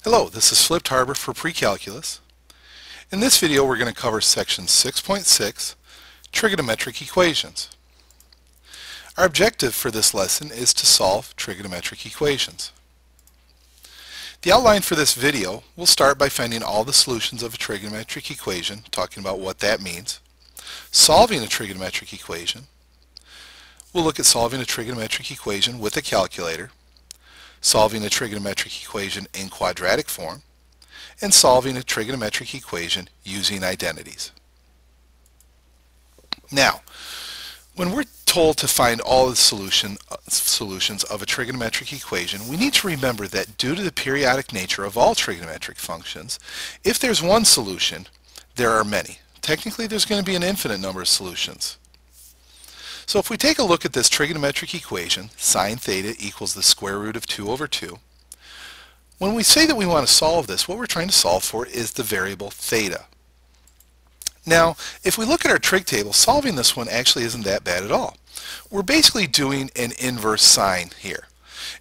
Hello, this is FlippedHarber for Precalculus. In this video we're going to cover section 6.6, Trigonometric Equations. Our objective for this lesson is to solve trigonometric equations. The outline for this video will start by finding all the solutions of a trigonometric equation, talking about what that means, solving a trigonometric equation. We'll look at solving a trigonometric equation with a calculator, solving a trigonometric equation in quadratic form, and solving a trigonometric equation using identities. Now, when we're told to find all the solutions of a trigonometric equation, we need to remember that due to the periodic nature of all trigonometric functions, if there's one solution, there are many. Technically, there's going to be an infinite number of solutions. So if we take a look at this trigonometric equation, sine theta equals the square root of 2 over 2, when we say that we want to solve this, what we're trying to solve for is the variable theta. Now, if we look at our trig table, solving this one actually isn't that bad at all. We're basically doing an inverse sine here.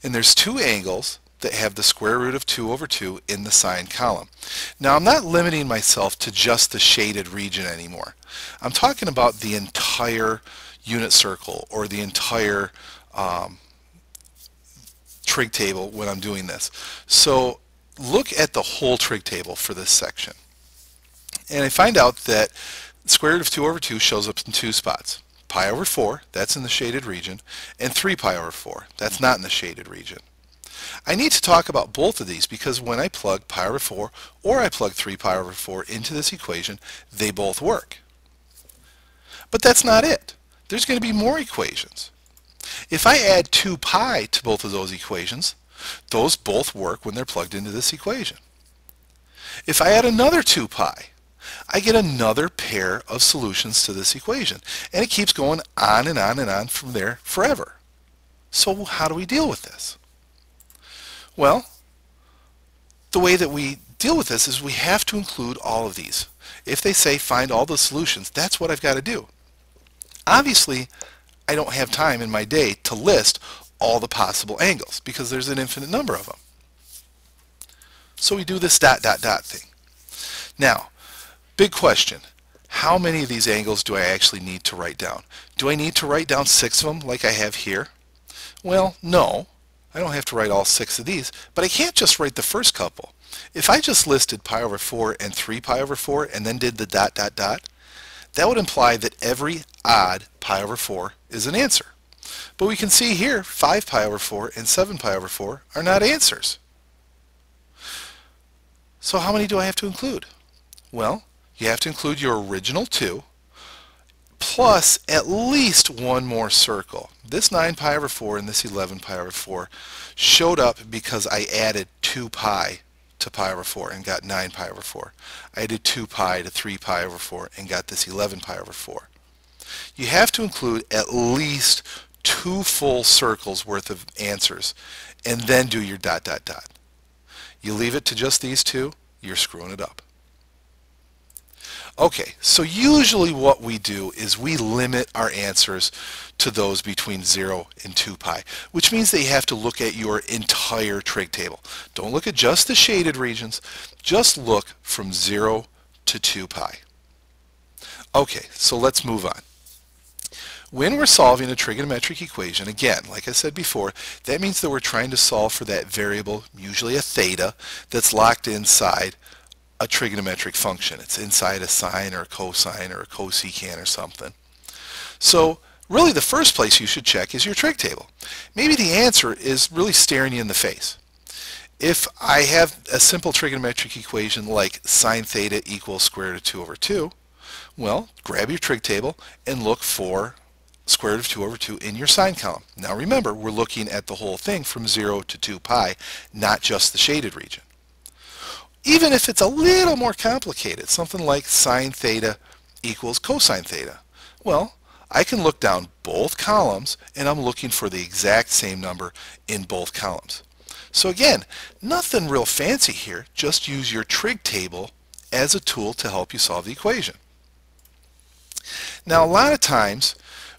And there's two angles that have the square root of 2 over 2 in the sine column. Now, I'm not limiting myself to just the shaded region anymore. I'm talking about the entire unit circle or the entire trig table when I'm doing this. So look at the whole trig table for this section. And I find out that square root of 2 over 2 shows up in two spots. Pi over 4, that's in the shaded region, and 3 pi over 4, that's not in the shaded region. I need to talk about both of these because when I plug pi over 4 or I plug 3 pi over 4 into this equation, they both work. But that's not it. There's going to be more equations. If I add 2 pi to both of those equations, those both work when they're plugged into this equation. If I add another 2 pi, I get another pair of solutions to this equation. And it keeps going on and on and on from there forever. So how do we deal with this? Well, the way that we deal with this is we have to include all of these. If they say find all the solutions, that's what I've got to do. Obviously, I don't have time in my day to list all the possible angles because there's an infinite number of them. So we do this dot dot dot thing. Now, big question. How many of these angles do I actually need to write down? Do I need to write down 6 of them like I have here? Well, no. I don't have to write all 6 of these, but I can't just write the first couple. If I just listed pi over 4 and 3 pi over 4 and then did the dot dot dot, that would imply that every odd pi over 4 is an answer. But we can see here 5 pi over 4 and 7 pi over 4 are not answers. So how many do I have to include? Well, you have to include your original 2 plus at least one more circle. This 9 pi over 4 and this 11 pi over 4 showed up because I added 2 pi to pi over 4 and got 9 pi over 4. I added 2 pi to 3 pi over 4 and got this 11 pi over 4. You have to include at least 2 full circles worth of answers and then do your dot dot dot. You leave it to just these two, you're screwing it up. Okay, so usually what we do is we limit our answers to those between 0 and 2 pi, which means that you have to look at your entire trig table. Don't look at just the shaded regions, just look from 0 to 2 pi. Okay, so let's move on. When we're solving a trigonometric equation, again, like I said before, that means that we're trying to solve for that variable, usually a theta, that's locked inside a trigonometric function. It's inside a sine or a cosine or a cosecant or something. So really the first place you should check is your trig table. Maybe the answer is really staring you in the face. If I have a simple trigonometric equation like sine theta equals square root of 2 over 2, well, grab your trig table and look for square root of 2 over 2 in your sine column. Now remember, we're looking at the whole thing from 0 to 2 pi, not just the shaded region. Even if it's a little more complicated, something like sine theta equals cosine theta, well, I can look down both columns and I'm looking for the exact same number in both columns. So again, nothing real fancy here, just use your trig table as a tool to help you solve the equation. Now a lot of times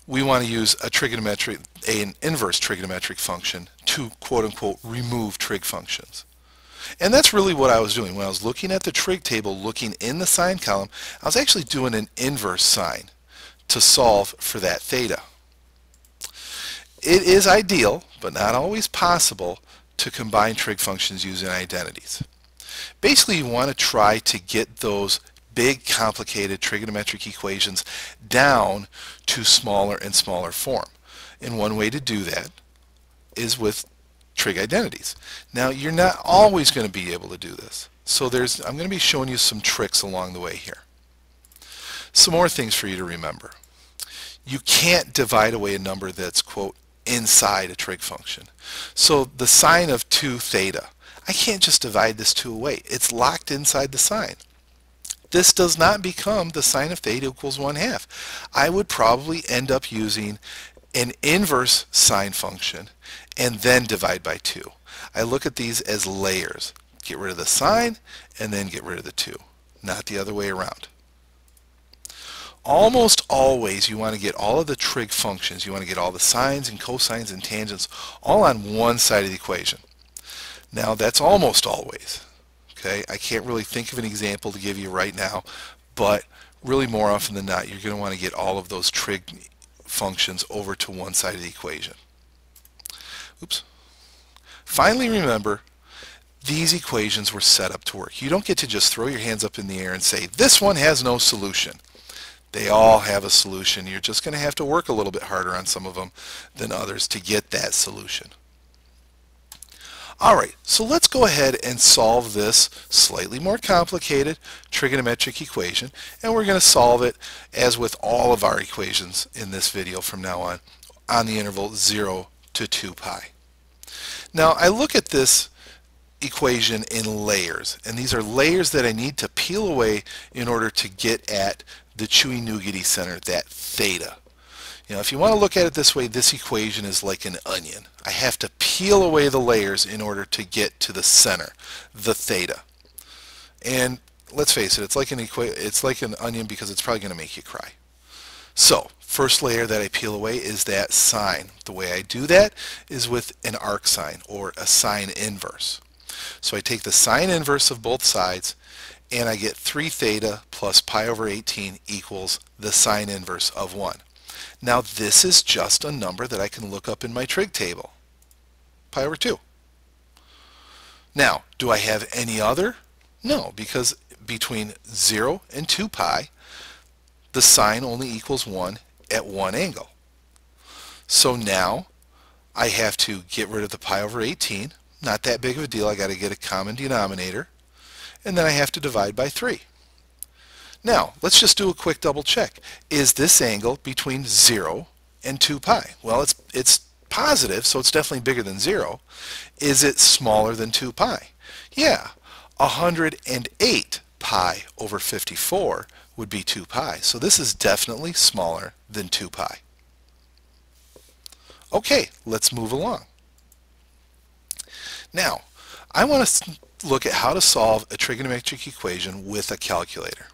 we want to use an inverse trigonometric function to quote-unquote remove trig functions. And that's really what I was doing. When I was looking at the trig table, looking in the sine column, I was actually doing an inverse sine to solve for that theta. It is ideal, but not always possible, to combine trig functions using identities. Basically, you want to try to get those big, complicated trigonometric equations down to smaller and smaller form. And one way to do that is with trig identities. Now, you're not always going to be able to do this. So I'm going to be showing you some tricks along the way here. Some more things for you to remember. You can't divide away a number that's, quote, inside a trig function. So the sine of 2 theta, I can't just divide this 2 away. It's locked inside the sine. This does not become the sine of theta equals 1/2. I would probably end up using an inverse sine function and then divide by 2. I look at these as layers. Get rid of the sine and then get rid of the 2, not the other way around. Almost always you want to get all of the trig functions, you want to get all the sines and cosines and tangents all on one side of the equation. Now that's almost always. Okay, I can't really think of an example to give you right now, but really more often than not you're going to want to get all of those trig functions over to one side of the equation. Oops. Finally, remember, these equations were set up to work. You don't get to just throw your hands up in the air and say, this one has no solution. They all have a solution. You're just going to have to work a little bit harder on some of them than others to get that solution. Alright, so let's go ahead and solve this slightly more complicated trigonometric equation, and we're going to solve it as with all of our equations in this video from now on the interval 0 to 2 pi. Now I look at this equation in layers, and these are layers that I need to peel away in order to get at the chewy nougaty center, that theta. You know, if you want to look at it this way, this equation is like an onion. I have to peel away the layers in order to get to the center, the theta. And let's face it, it's like an onion because it's probably going to make you cry. So, first layer that I peel away is that sine. The way I do that is with an arc sine or a sine inverse. So I take the sine inverse of both sides and I get 3 theta plus pi over 18 equals the sine inverse of 1. Now this is just a number that I can look up in my trig table, pi over 2. Now, do I have any other? No, because between 0 and 2 pi, the sine only equals 1 at one angle. So now I have to get rid of the pi over 18. Not that big of a deal. I got to get a common denominator. And then I have to divide by 3. Now, let's just do a quick double check. Is this angle between 0 and 2 pi? Well, it's positive, so it's definitely bigger than 0. Is it smaller than 2 pi? Yeah, 108 pi over 54 would be 2 pi. So this is definitely smaller than 2 pi. Okay, let's move along. Now, I want to look at how to solve a trigonometric equation with a calculator.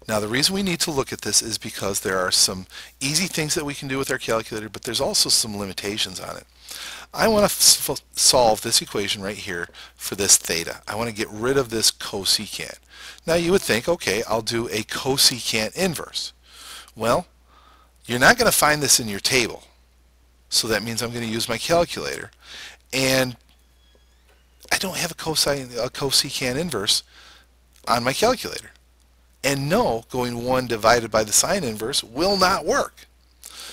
Now the reason we need to look at this is because there are some easy things that we can do with our calculator, but there's also some limitations on it. I want to solve this equation right here for this theta. I want to get rid of this cosecant. Now you would think, okay, I'll do a cosecant inverse. Well, you're not going to find this in your table. So that means I'm going to use my calculator. And I don't have a cosecant inverse on my calculator. And no, going 1 divided by the sine inverse will not work.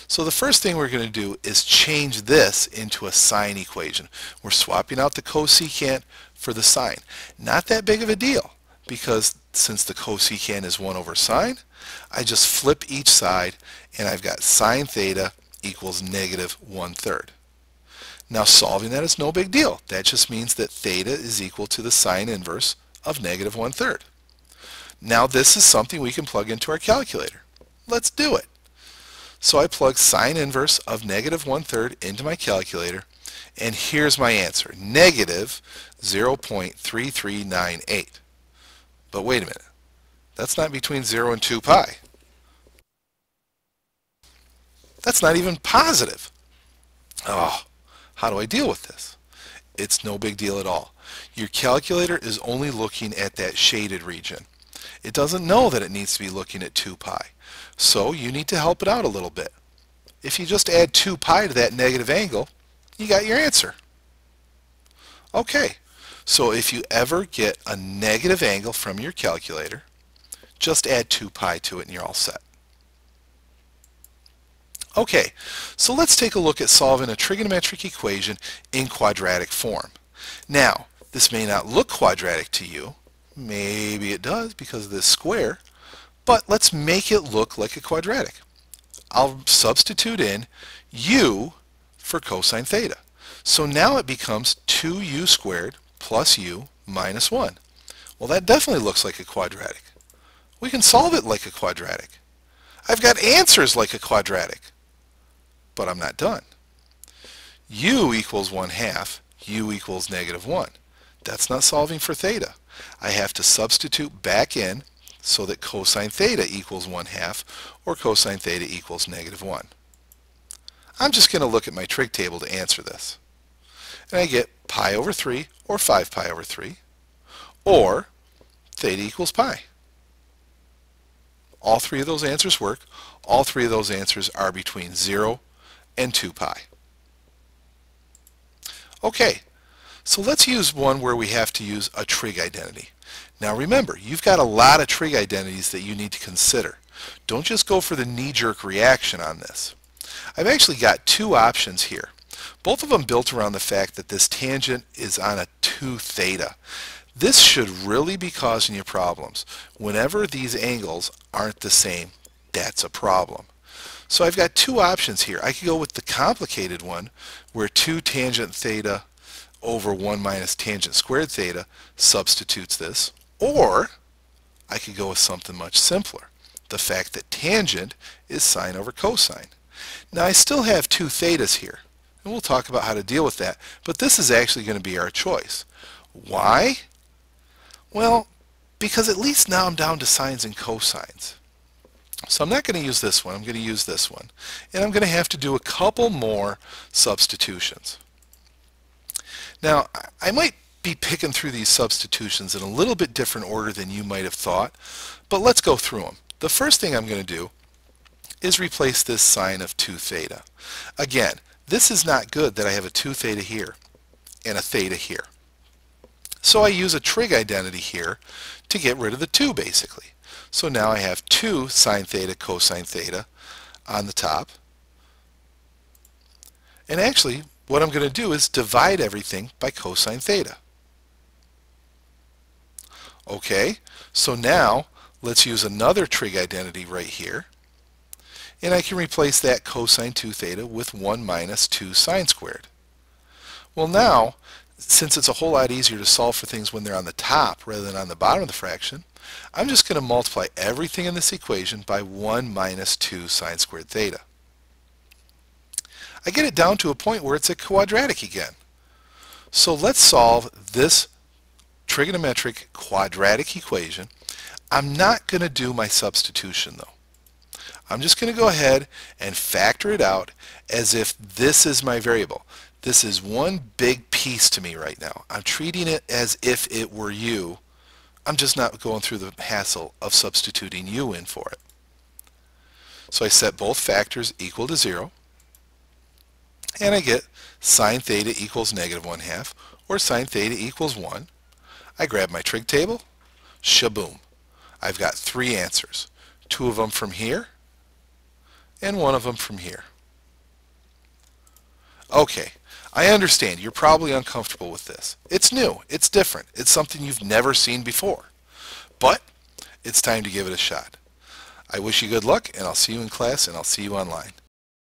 So the first thing we're going to do is change this into a sine equation. We're swapping out the cosecant for the sine. Not that big of a deal, because since the cosecant is 1 over sine, I just flip each side and I've got sine theta equals negative 1/3. Now solving that is no big deal. That just means that theta is equal to the sine inverse of negative 1/3. Now this is something we can plug into our calculator. Let's do it. So I plug sine inverse of negative 1/3 into my calculator, and here's my answer, negative 0.3398. But wait a minute, that's not between 0 and 2 pi. That's not even positive. Oh, how do I deal with this? It's no big deal at all. your calculator is only looking at that shaded region. It doesn't know that it needs to be looking at 2 pi. So you need to help it out a little bit. If you just add 2 pi to that negative angle, you got your answer. Okay, so if you ever get a negative angle from your calculator, just add 2 pi to it and you're all set. Okay, so let's take a look at solving a trigonometric equation in quadratic form. Now, this may not look quadratic to you. Maybe it does because of this square, but let's make it look like a quadratic. I'll substitute in u for cosine theta. So now it becomes 2u squared plus u minus 1. Well, that definitely looks like a quadratic. We can solve it like a quadratic. I've got answers like a quadratic. But I'm not done. U equals 1/2, u equals -1. That's not solving for theta. I have to substitute back in so that cosine theta equals 1/2 or cosine theta equals -1. I'm just going to look at my trig table to answer this. And I get pi over 3 or 5 pi over 3 or theta equals pi. All three of those answers work. All three of those answers are between 0 and 2 pi. Okay, so let's use one where we have to use a trig identity. Now remember, you've got a lot of trig identities that you need to consider. Don't just go for the knee-jerk reaction on this. I've actually got two options here. Both of them built around the fact that this tangent is on a 2 theta. This should really be causing you problems. Whenever these angles aren't the same, that's a problem. So I've got two options here. I could go with the complicated one where 2 tangent theta over 1 minus tangent squared theta substitutes this, or I could go with something much simpler, the fact that tangent is sine over cosine. Now I still have 2 thetas here, and we'll talk about how to deal with that, but this is actually going to be our choice. Why? Well, because at least now I'm down to sines and cosines. So I'm not going to use this one, I'm going to use this one. And I'm going to have to do a couple more substitutions. Now, I might be picking through these substitutions in a little bit different order than you might have thought, but let's go through them. The first thing I'm going to do is replace this sine of 2 theta. Again, this is not good that I have a 2 theta here and a theta here. So I use a trig identity here to get rid of the 2 basically. So now I have 2 sine theta cosine theta on the top. And actually, what I'm going to do is divide everything by cosine theta. Okay, so now let's use another trig identity right here. And I can replace that cosine 2 theta with 1 minus 2 sine squared. Well now, since it's a whole lot easier to solve for things when they're on the top rather than on the bottom of the fraction, I'm just going to multiply everything in this equation by 1 minus 2 sine squared theta. I get it down to a point where it's a quadratic again. So let's solve this trigonometric quadratic equation. I'm not going to do my substitution though. I'm just going to go ahead and factor it out as if this is my variable. This is one big piece to me right now. I'm treating it as if it were u. I'm just not going through the hassle of substituting u in for it. So I set both factors equal to 0, and I get sine theta equals -1/2, or sine theta equals 1. I grab my trig table, shaboom. I've got 3 answers, 2 of them from here, and 1 of them from here. Okay, I understand you're probably uncomfortable with this. It's new, it's different, it's something you've never seen before. But it's time to give it a shot. I wish you good luck, and I'll see you in class, and I'll see you online.